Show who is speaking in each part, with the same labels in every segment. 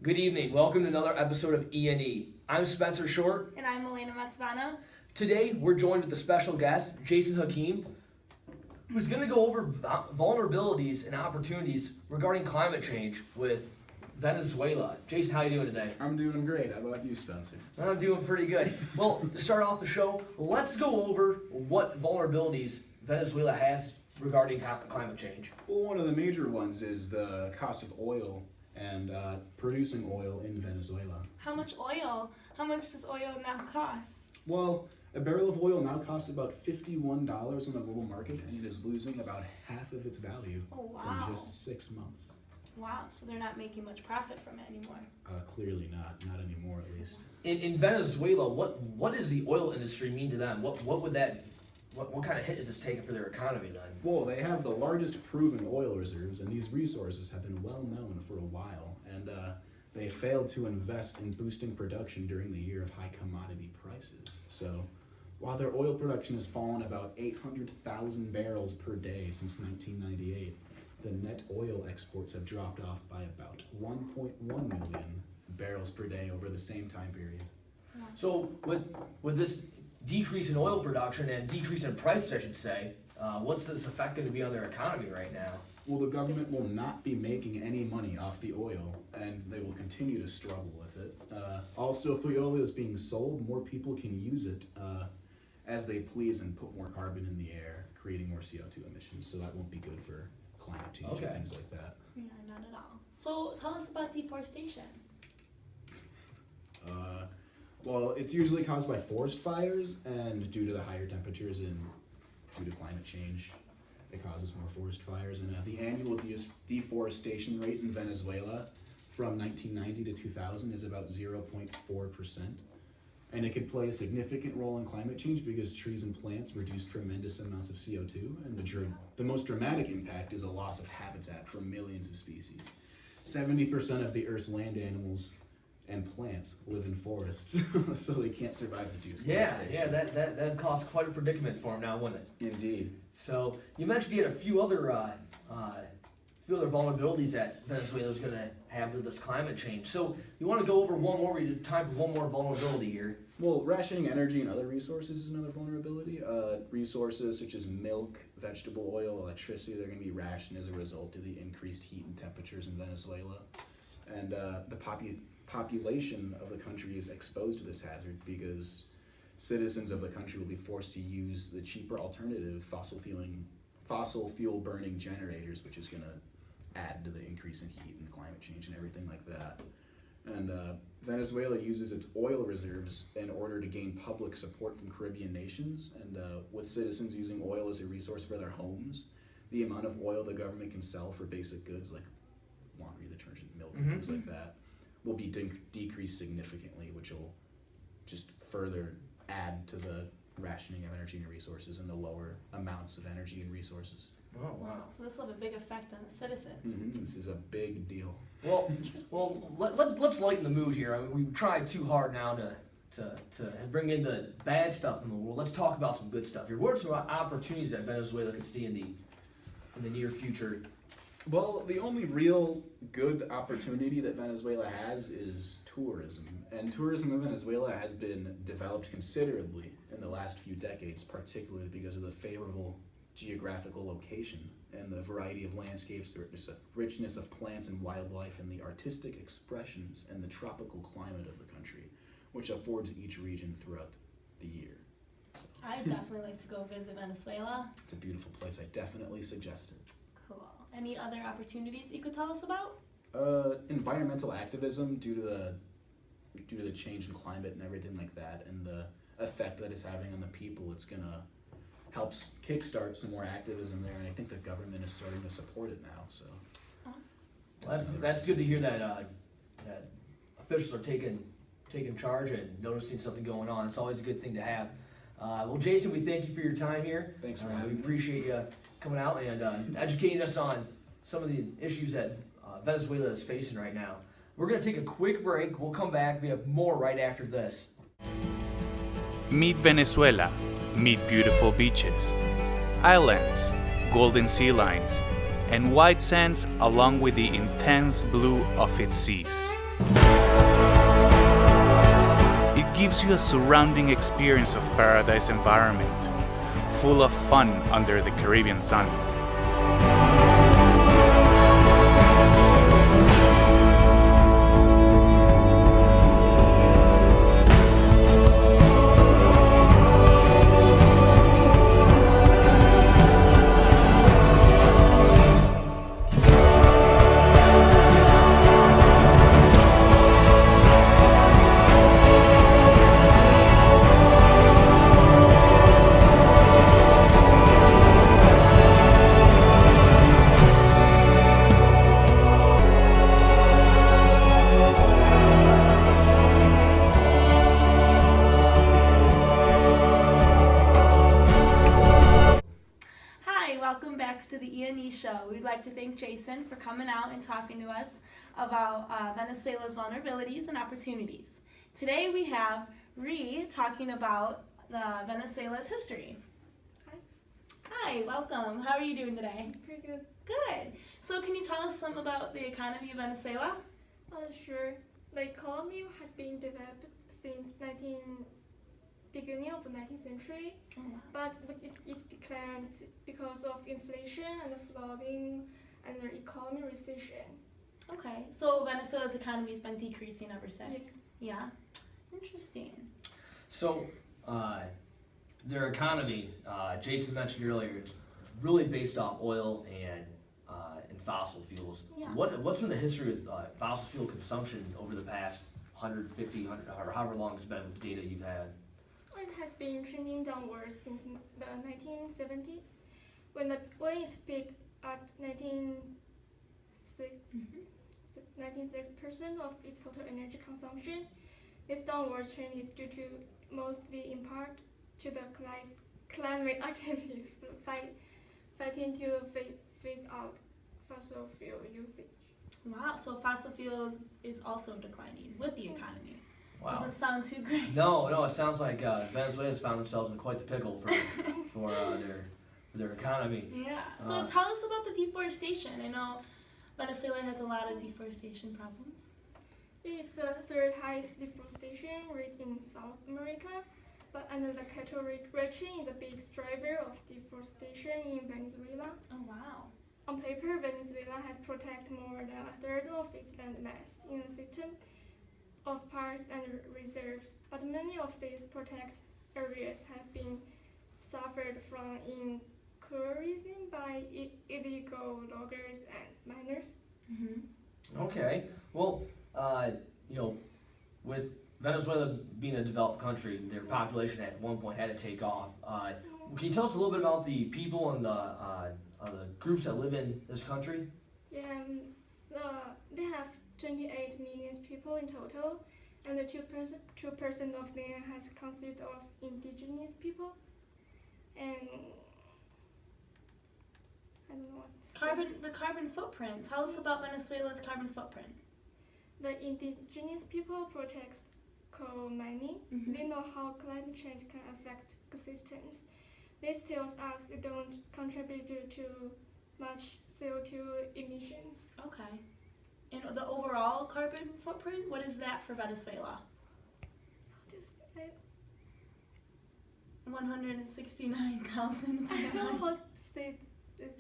Speaker 1: Good evening. Welcome to another episode of E&E. I'm Spencer Short.
Speaker 2: And I'm Elena Matsvana.
Speaker 1: Today, we're joined with a special guest, Jason Hakeem, who's going to go over vulnerabilities and opportunities regarding climate change with Venezuela. Jason, how are you doing today?
Speaker 3: I'm doing great. How about you, Spencer?
Speaker 1: I'm doing pretty good. Well, to start off the show, let's go over what vulnerabilities Venezuela has regarding climate change.
Speaker 3: Well, one of the major ones is the cost of oil and producing oil in Venezuela.
Speaker 2: How much oil? How much does oil now cost?
Speaker 3: Well, a barrel of oil now costs about $51 on the global market, and it is losing about half of its value
Speaker 2: wow.
Speaker 3: from just 6 months.
Speaker 2: Wow, so they're not making much profit from it anymore.
Speaker 3: Clearly not anymore at least.
Speaker 1: In Venezuela, what does the oil industry mean to them? What kind of hit is this taking for their economy then?
Speaker 3: Well, they have the largest proven oil reserves, and these resources have been well known for a while, and they failed to invest in boosting production during the year of high commodity prices. So, while their oil production has fallen about 800,000 barrels per day since 1998, the net oil exports have dropped off by about 1.1 million barrels per day over the same time period.
Speaker 1: So with this decrease in oil production and decrease in prices, I should say, what's this effect going to be on their economy right now?
Speaker 3: Well, the government will not be making any money off the oil, and they will continue to struggle with it. Also, if the oil is being sold, more people can use it as they please and put more carbon in the air, creating more CO2 emissions, so that won't be good for climate change and things like that.
Speaker 2: Yeah, not at all. So tell us about deforestation.
Speaker 3: Well, it's usually caused by forest fires, and due to the higher temperatures and due to climate change, it causes more forest fires. And the annual deforestation rate in Venezuela from 1990 to 2000 is about 0.4%. And it could play a significant role in climate change because trees and plants reduce tremendous amounts of CO2. And the most dramatic impact is a loss of habitat for millions of species. 70% of the Earth's land animals and plants live in forests, so they can't survive the deforestation.
Speaker 1: Yeah, that caused quite a predicament for them now, wouldn't it?
Speaker 3: Indeed.
Speaker 1: So you mentioned you had a few other vulnerabilities that Venezuela is going to have with this climate change. So you want to go over one more? We have time for one more vulnerability here.
Speaker 3: Well, rationing energy and other resources is another vulnerability. Resources such as milk, vegetable oil, electricity, they're going to be rationed as a result of the increased heat and temperatures in Venezuela. And the population of the country is exposed to this hazard because citizens of the country will be forced to use the cheaper alternative fossil fuel burning generators, which is going to add to the increase in heat and climate change and everything like that. And Venezuela uses its oil reserves in order to gain public support from Caribbean nations, and with citizens using oil as a resource for their homes, the amount of oil the government can sell for basic goods like laundry detergent, milk, and things like that will be decreased significantly, which will just further add to the rationing of energy and resources and the lower amounts of energy and resources.
Speaker 1: Oh, wow.
Speaker 2: So this will have a big effect on the citizens.
Speaker 3: This is a big deal.
Speaker 1: Well, let's lighten the mood here. I mean, we've tried too hard now to bring in the bad stuff in the world. Let's talk about some good stuff here. What are some opportunities that Venezuela could see in the near future?
Speaker 3: Well, the only real good opportunity that Venezuela has is tourism. And tourism in Venezuela has been developed considerably in the last few decades, particularly because of the favorable geographical location and the variety of landscapes, the richness of plants and wildlife, and the artistic expressions and the tropical climate of the country, which affords each region throughout the year.
Speaker 2: I'd definitely like to go visit Venezuela.
Speaker 3: It's a beautiful place. I definitely suggest it.
Speaker 2: Cool. Any other opportunities you could tell us about?
Speaker 3: Environmental activism due to the change in climate and everything like that, and the effect that it's having on the people. It's gonna help kickstart some more activism there, and I think the government is starting to support it now. So
Speaker 2: Awesome.
Speaker 1: That's good to hear that that officials are taking charge and noticing something going on. It's always a good thing to have. Well, Jason, we thank you for your time here.
Speaker 3: Thanks for having me.
Speaker 1: We appreciate you coming out and educating us on some of the issues that Venezuela is facing right now. We're going to take a quick break. We'll come back. We have more right after this.
Speaker 4: Meet Venezuela. Meet beautiful beaches, islands, golden sea lines, and white sands along with the intense blue of its seas. gives you a surrounding experience of paradise environment, full of fun under the Caribbean sun.
Speaker 2: Hi, welcome back to the IAH show. We'd like to thank Jason for coming out and talking to us about Venezuela's vulnerabilities and opportunities. Today we have Ree talking about Venezuela's history. Hi, welcome. How are you doing today?
Speaker 5: Pretty good.
Speaker 2: Good. So can you tell us some about the economy of Venezuela?
Speaker 5: Sure. The economy has been developed since beginning of the 19th century, but it declined because of inflation and flooding and the economy recession.
Speaker 2: Okay, so Venezuela's economy has been decreasing ever since.
Speaker 5: Yes.
Speaker 2: Yeah. Interesting.
Speaker 1: So, their economy, Jason mentioned earlier, it's really based off oil and fossil fuels.
Speaker 2: Yeah.
Speaker 1: What's been the history of fossil fuel consumption over the past 150, or however long it's been with the data you've had?
Speaker 5: It has been trending downwards since the 1970s, when it peaked at 96% of its total energy consumption. This downward trend is due to mostly in part to the climate activities fighting to phase out fossil fuel usage.
Speaker 2: Wow, so fossil fuels is also declining with the economy.
Speaker 1: Wow.
Speaker 2: Doesn't sound too great.
Speaker 1: No, it sounds like Venezuela's found themselves in quite the pickle for their economy.
Speaker 2: Yeah. So tell us about the deforestation. I know Venezuela has a lot of deforestation problems.
Speaker 5: It's the third highest deforestation rate in South America, but under the cattle ranching is a big driver of deforestation in Venezuela.
Speaker 2: Oh wow.
Speaker 5: On paper, Venezuela has protected more than a third of its land mass in a system of parks and reserves, but many of these protected areas have been suffered from incursion by illegal loggers and miners.
Speaker 2: Mm-hmm.
Speaker 1: Okay. Well, with Venezuela being a developed country, their population at one point had to take off. Can you tell us a little bit about the people and the groups that live in this country?
Speaker 5: Yeah, they have 28 million people in total, and the 2% of them has consist of indigenous people. And I don't know what.
Speaker 2: The carbon footprint. Tell us about Venezuela's carbon footprint.
Speaker 5: The indigenous people protect coal mining.
Speaker 2: Mm-hmm.
Speaker 5: They know how climate change can affect ecosystems. This tells us they don't contribute to much CO2 emissions.
Speaker 2: Okay. And the overall carbon footprint, what is that for Venezuela? 169,000.
Speaker 5: I don't know how to say this.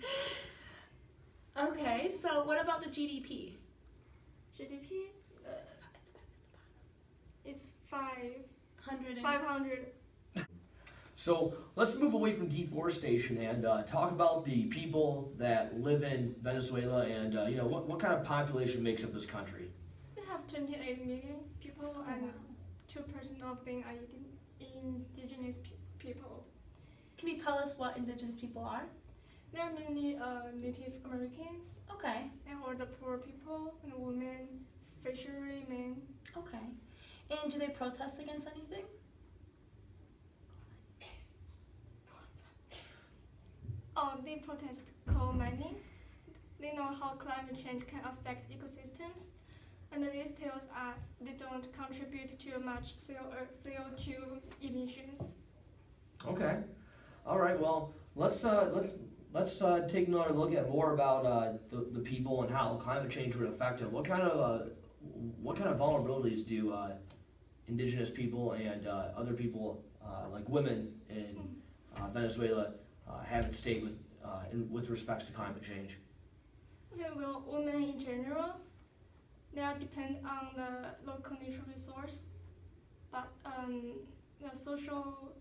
Speaker 2: Okay, so what about the GDP?
Speaker 5: GDP is 500.
Speaker 1: So let's move away from deforestation and talk about the people that live in Venezuela and what kind of population makes up this country.
Speaker 5: They have 28 million people, and 2% of them are indigenous people.
Speaker 2: Can you tell us what indigenous people are?
Speaker 5: They are mainly Native Americans,
Speaker 2: Okay,
Speaker 5: and all the poor people and women, fishermen.
Speaker 2: okay. And do they protest against anything?
Speaker 5: They protest coal mining. They know how climate change can affect ecosystems, and this tells us they don't contribute to much CO2 emissions.
Speaker 1: Okay. All right. Well, let's take another look at more about the people and how climate change would affect them. What kind of vulnerabilities do indigenous people and other people like women in Venezuela have at stake with respects to climate change?
Speaker 5: Okay, well, women in general, they are depend on the local natural resource, but the social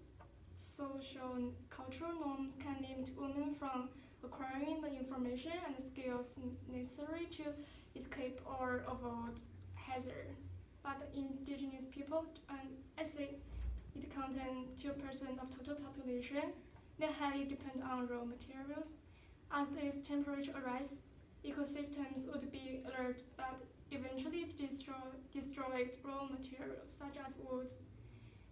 Speaker 5: and cultural norms can limit women from acquiring the information and skills necessary to escape or avoid hazard. But the indigenous people, I say it contains 2% of total population. They highly depend on raw materials. As this temperature rise, ecosystems would be alert but eventually destroy raw materials such as woods.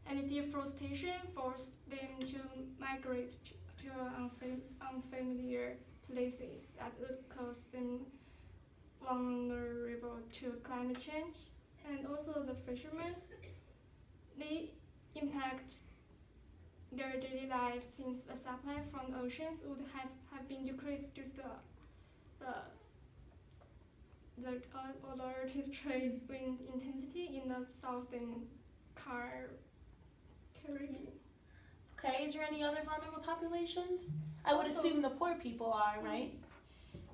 Speaker 5: And deforestation forced them to migrate to unfamiliar places that would cause them vulnerable to climate change. And also the fishermen, they impact their daily life since the supply from oceans would have been decreased due to the altered trade wind intensity in the southern Caribbean.
Speaker 2: Okay, is there any other vulnerable populations? I would assume the poor people are, right?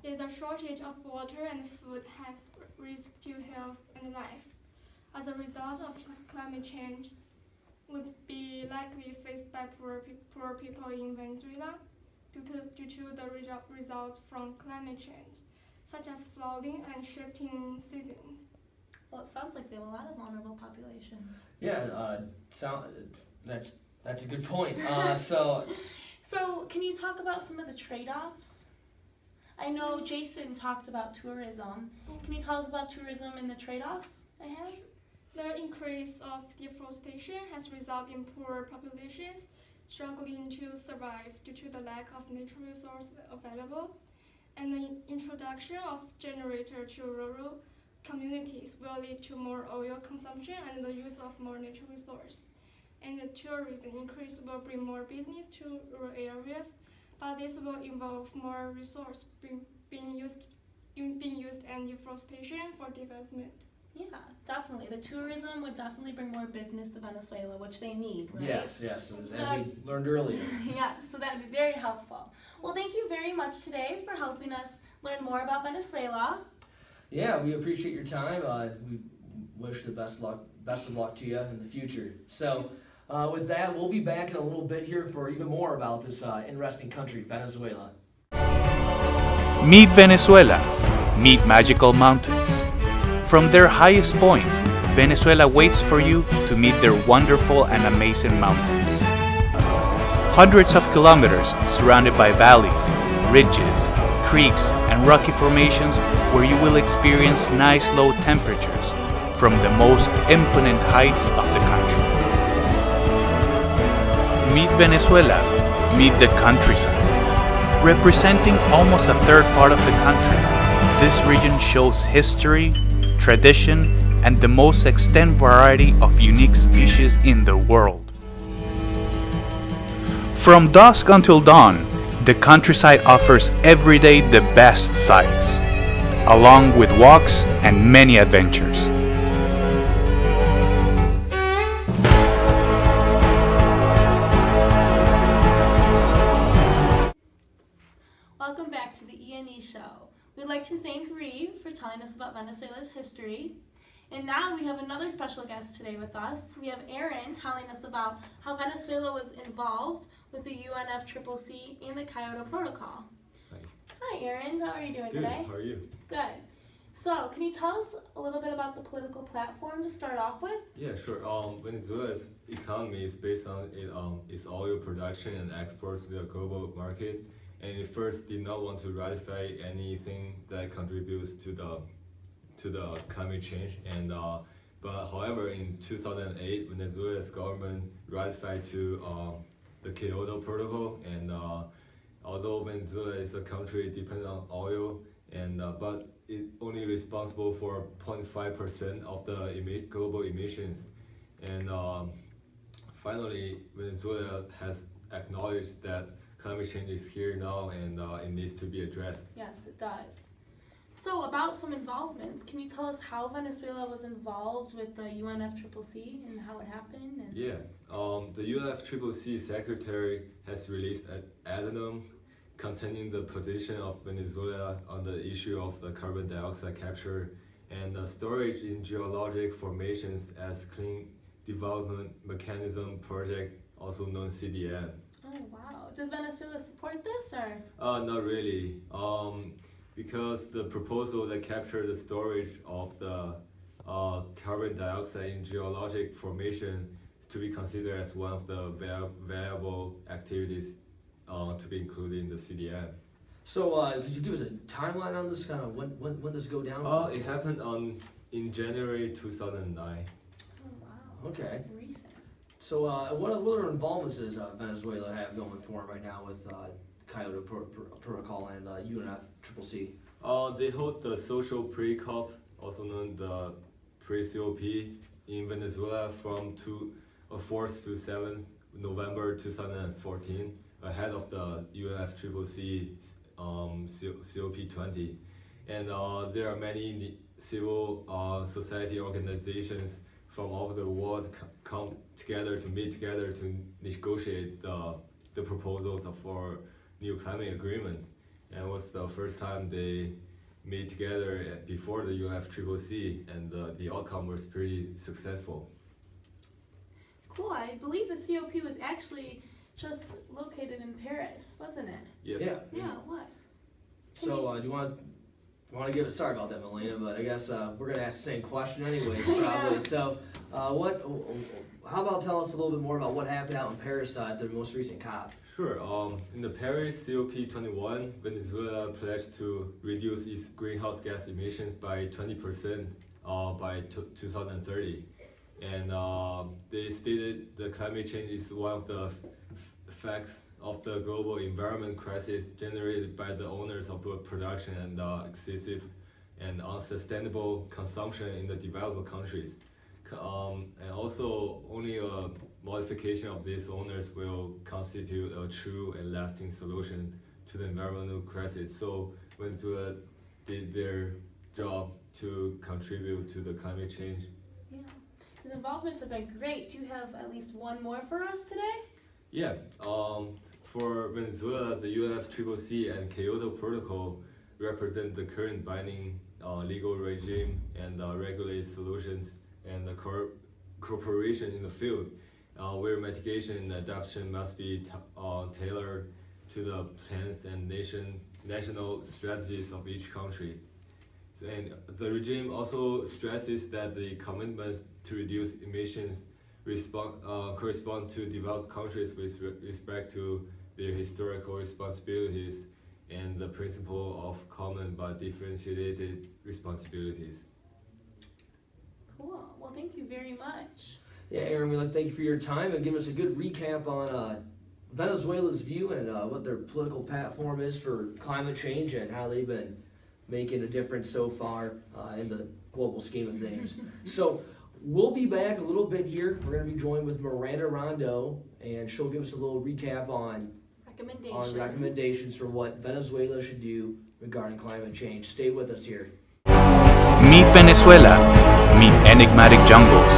Speaker 5: Yeah, the shortage of water and food has risk to health and life. As a result of climate change, would be likely faced by poor people in Venezuela due to the results from climate change, such as flooding and shifting seasons.
Speaker 2: Well, it sounds like they have a lot of vulnerable populations.
Speaker 1: Yeah, that's a good point.
Speaker 2: So can you talk about some of the trade-offs? I know Jason talked about tourism. Can you tell us about tourism and the trade-offs it has?
Speaker 5: The increase of deforestation has resulted in poor populations struggling to survive due to the lack of natural resources available, and the introduction of generator to rural communities will lead to more oil consumption and the use of more natural resources. And the tourism increase will bring more business to rural areas, but this will involve more resource being used and deforestation for development.
Speaker 2: Yeah, definitely. The tourism would definitely bring more business to Venezuela, which they need, right?
Speaker 1: Yes, as we learned earlier.
Speaker 2: Yeah, so that would be very helpful. Well, thank you very much today for helping us learn more about Venezuela.
Speaker 1: Yeah, we appreciate your time. We wish the best of luck to you in the future. So, with that, we'll be back in a little bit here for even more about this interesting country, Venezuela.
Speaker 4: Meet Venezuela. Meet magical mountains. From their highest points, Venezuela waits for you to meet their wonderful and amazing mountains. Hundreds of kilometers surrounded by valleys, ridges, creeks, and rocky formations where you will experience nice low temperatures from the most imponent heights of the country. Meet Venezuela, meet the countryside. Representing almost a third part of the country, this region shows history, tradition, and the most extent variety of unique species in the world. From dusk until dawn, the countryside offers every day the best sights, along with walks and many adventures.
Speaker 2: Welcome back to the E&E show. We'd like to thank Reeve for telling us about Venezuela's history. And now we have another special guest today with us. We have Aaron telling us about how Venezuela was involved with the UNFCCC and the Kyoto Protocol. Hi Aaron, how are you doing today?
Speaker 6: Good, how are you?
Speaker 2: Good. So, can you tell us a little bit about the political platform to start off with?
Speaker 6: Yeah, sure. Venezuela's economy is based on its oil production and exports to the global market, and it first did not want to ratify anything that contributes to the climate change. And but however, in 2008, Venezuela's government ratified to the Kyoto Protocol, and although Venezuela is a country dependent on oil, and but it's only responsible for 0.5% of the global emissions. And finally, Venezuela has acknowledged that climate change is here now, and it needs to be addressed.
Speaker 2: Yes, it does. So about some involvements, can you tell us how Venezuela was involved with the UNFCCC and how it happened? And
Speaker 6: Yeah, the UNFCCC secretary has released an addendum containing the position of Venezuela on the issue of the carbon dioxide capture and the storage in geologic formations as Clean Development Mechanism Project, also known CDM.
Speaker 2: oh wow, does Venezuela support this or?
Speaker 6: Not really, because the proposal that capture the storage of the carbon dioxide in geologic formation is to be considered as one of the viable activities to be included in the CDM.
Speaker 1: So, could you give us a timeline on this? Kind of when does it go down?
Speaker 6: It happened in January 2009.
Speaker 2: Oh wow.
Speaker 1: Okay.
Speaker 2: Recent.
Speaker 1: So, what other involvements does Venezuela have going for them right now with Kyoto Protocol and UNFCCC?
Speaker 6: They hold the social pre-COP, also known the pre-COP, in Venezuela from 4th to 7th November 2014, ahead of the UNFCCC COP20. And there are many civil society organizations from all over the world come together to meet together to negotiate the proposals for new climate agreement. And it was the first time they meet together before the UNFCCC, and the outcome was pretty successful.
Speaker 2: Cool. I believe the COP was actually just located in Paris, wasn't it?
Speaker 1: Yeah.
Speaker 2: Yeah, it was.
Speaker 1: So, do you want to give it? Sorry about that, Melina, but I guess we're gonna ask the same question anyways,
Speaker 2: I
Speaker 1: probably.
Speaker 2: know.
Speaker 1: So, how about tell us a little bit more about what happened out in Paris at the most recent COP?
Speaker 6: Sure. In the Paris COP21, Venezuela pledged to reduce its greenhouse gas emissions by 20% by 2030. And they stated the climate change is one of the effects of the global environment crisis generated by the owners of wood production and excessive and unsustainable consumption in the developed countries. And also, only a modification of these owners will constitute a true and lasting solution to the environmental crisis. So Venezuela did their job to contribute to the climate change.
Speaker 2: Yeah. His involvements have been great. Do you have at least one more for us today?
Speaker 6: Yeah, for Venezuela, the UNFCCC and Kyoto Protocol represent the current binding legal regime and regulate solutions and the cooperation in the field, where mitigation and adaptation must be tailored to the plans and national strategies of each country. And the regime also stresses that the commitments to reduce emissions correspond to developed countries with respect to their historical responsibilities and the principle of common but differentiated responsibilities.
Speaker 2: Cool. Well, thank you very much.
Speaker 1: Yeah, Aaron, we'd like to thank you for your time and give us a good recap on Venezuela's view and what their political platform is for climate change and how they've been making a difference so far in the global scheme of things. So we'll be back a little bit here. We're going to be joined with Miranda Rondeau, and she'll give us a little recap on recommendations for what Venezuela should do regarding climate change. Stay with us here.
Speaker 4: Meet Venezuela. Meet enigmatic jungles.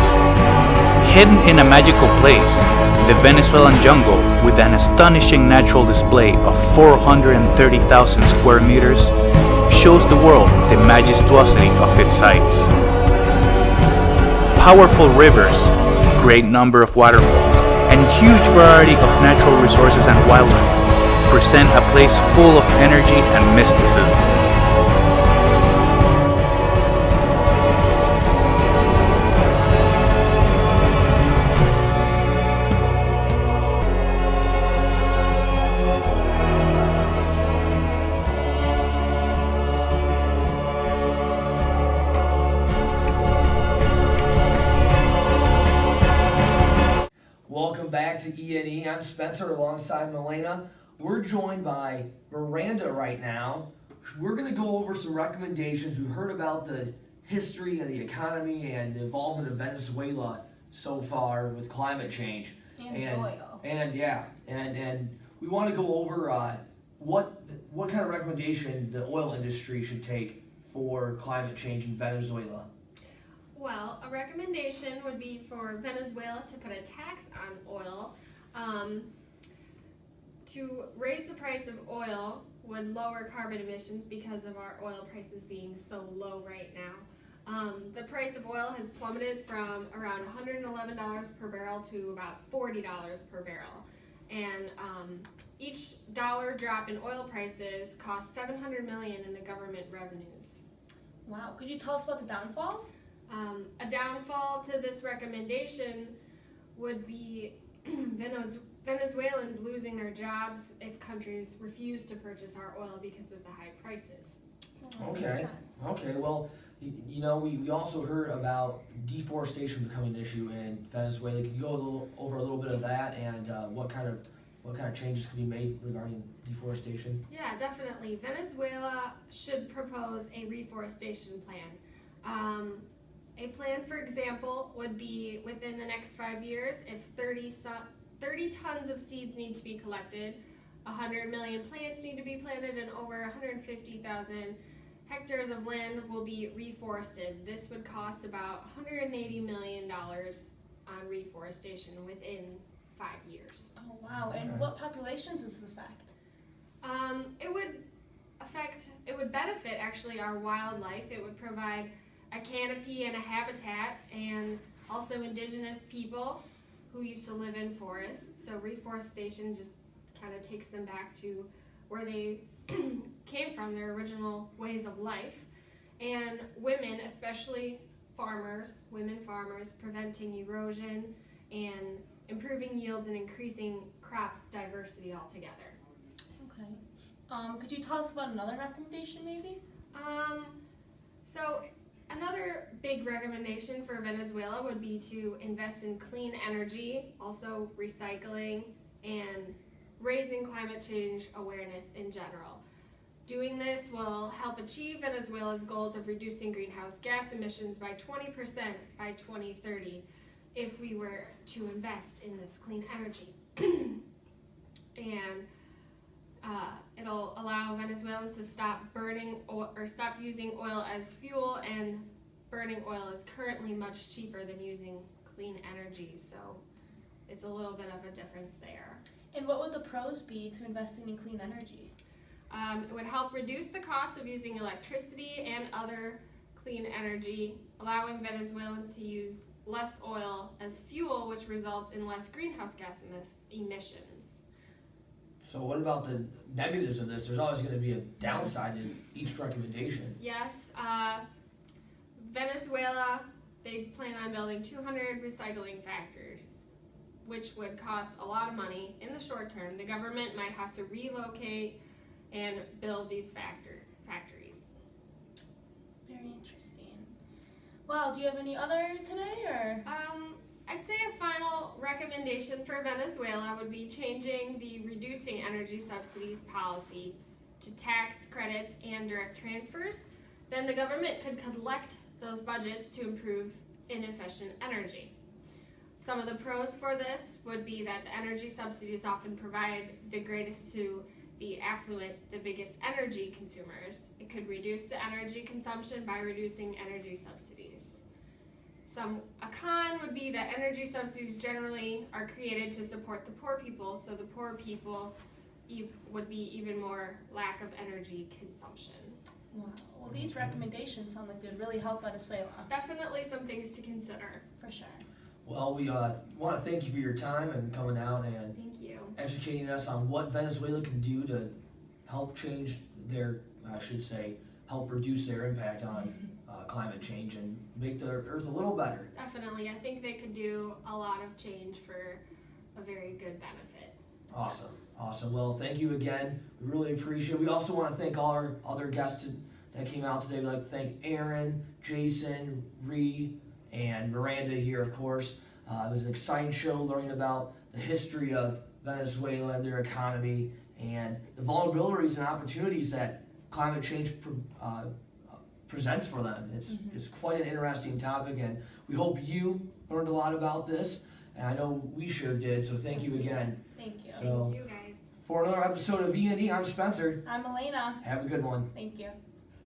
Speaker 4: Hidden in a magical place, the Venezuelan jungle, with an astonishing natural display of 430,000 square meters, shows the world the majestuosity of its sights. Powerful rivers, great number of waterfalls, and huge variety of natural resources and wildlife present a place full of energy and mysticism.
Speaker 1: Welcome back to E&E. I'm Spencer alongside Milena. We're joined by Miranda right now. We're going to go over some recommendations. We've heard about the history of the economy and the involvement of Venezuela so far with climate change.
Speaker 2: And oil.
Speaker 1: And we want to go over what kind of recommendation the oil industry should take for climate change in Venezuela?
Speaker 7: Well, a recommendation would be for Venezuela to put a tax on oil. To raise the price of oil would lower carbon emissions because of our oil prices being so low right now. The price of oil has plummeted from around $111 per barrel to about $40 per barrel. And each dollar drop in oil prices costs $700 million in the government revenues.
Speaker 2: Wow. Could you tell us about the downfalls?
Speaker 7: A downfall to this recommendation would be Venezuelans losing their jobs if countries refuse to purchase our oil because of the high prices.
Speaker 2: Oh, makes
Speaker 1: Okay.
Speaker 2: sense.
Speaker 1: Okay, well, we also heard about deforestation becoming an issue in Venezuela. Can you go over a little bit of that and what kind of changes can be made regarding deforestation?
Speaker 7: Yeah, definitely. Venezuela should propose a reforestation plan. A plan, for example, would be within the next 5 years, if 30 tons of seeds need to be collected, 100 million plants need to be planted, and over 150,000 hectares of land will be reforested. This would cost about $180 million on reforestation within 5 years.
Speaker 2: Oh, wow. And
Speaker 1: Okay.
Speaker 2: what populations does this affect?
Speaker 7: It would benefit actually our wildlife. It would provide a canopy and a habitat, and also indigenous people who used to live in forests. So reforestation just kind of takes them back to where they came from, their original ways of life. And women, especially women farmers, preventing erosion and improving yields and increasing crop diversity altogether.
Speaker 2: Okay. Could you tell us about another recommendation, maybe?
Speaker 7: So another big recommendation for Venezuela would be to invest in clean energy, also recycling, and raising climate change awareness in general. Doing this will help achieve Venezuela's goals of reducing greenhouse gas emissions by 20% by 2030 if we were to invest in this clean energy. And it'll allow Venezuelans to stop stop using oil as fuel, and burning oil is currently much cheaper than using clean energy, so it's a little bit of a difference there.
Speaker 2: And what would the pros be to investing in clean energy?
Speaker 7: It would help reduce the cost of using electricity and other clean energy, allowing Venezuelans to use less oil as fuel, which results in less greenhouse gas emissions.
Speaker 1: So what about the negatives of this? There's always going to be a downside to each recommendation.
Speaker 7: Yes, Venezuela, they plan on building 200 recycling factories, which would cost a lot of money in the short term. The government might have to relocate and build these factories.
Speaker 2: Very interesting. Well, do you have any other today, or?
Speaker 7: I'd say a final recommendation for Venezuela would be changing the reducing energy subsidies policy to tax credits and direct transfers. Then the government could collect those budgets to improve inefficient energy. Some of the pros for this would be that the energy subsidies often provide the greatest to the affluent, the biggest energy consumers. It could reduce the energy consumption by reducing energy subsidies. A con would be that energy subsidies generally are created to support the poor people, so the poor people would be even more lack of energy consumption.
Speaker 2: Wow. Well, these recommendations sound like they'd really help Venezuela.
Speaker 7: Definitely some things to consider.
Speaker 2: For sure.
Speaker 1: Well, we want to thank you for your time and coming out and
Speaker 7: Thank you.
Speaker 1: educating us on what Venezuela can do to help change help reduce their impact on climate change and make the earth a little better.
Speaker 7: Definitely. I think they could do a lot of change for a very good benefit.
Speaker 1: Awesome. Awesome. Well, thank you again. We really appreciate it. We also want to thank all our other guests that came out today. We'd like to thank Aaron, Jason, Ree, and Miranda here, of course. It was an exciting show learning about the history of Venezuela and their economy and the vulnerabilities and opportunities that climate change presents for them. It's quite an interesting topic, and we hope you learned a lot about this. And I know we sure did, so thank you again.
Speaker 2: Thank you.
Speaker 1: So,
Speaker 7: Thank you, guys.
Speaker 1: for another episode of E&E, I'm Spencer.
Speaker 2: I'm Elena.
Speaker 1: Have a good one.
Speaker 2: Thank you.